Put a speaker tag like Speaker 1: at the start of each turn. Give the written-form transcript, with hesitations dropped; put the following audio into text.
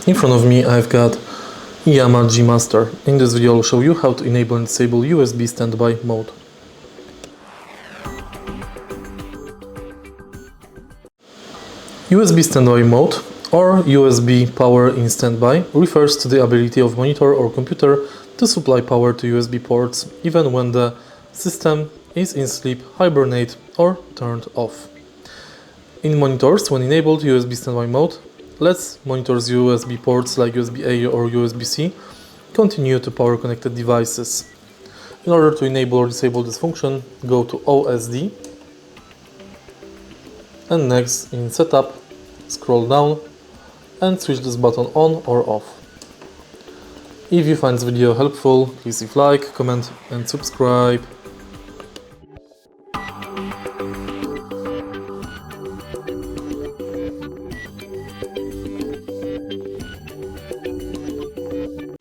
Speaker 1: In front of me I've got IIYAMA G-Master. In this video I'll show you how to enable and disable USB standby mode. USB standby mode, or USB power in standby, refers to the ability of monitor or computer to supply power to USB ports even when the system is in sleep, hibernate or turned off. In monitors, when enabled USB standby mode, lets monitors USB ports like USB-A or USB-C continue to power connected devices. In order to enable or disable this function, go to OSD and next in Setup, scroll down and switch this button on or off. If you find this video helpful, please leave like, comment and subscribe.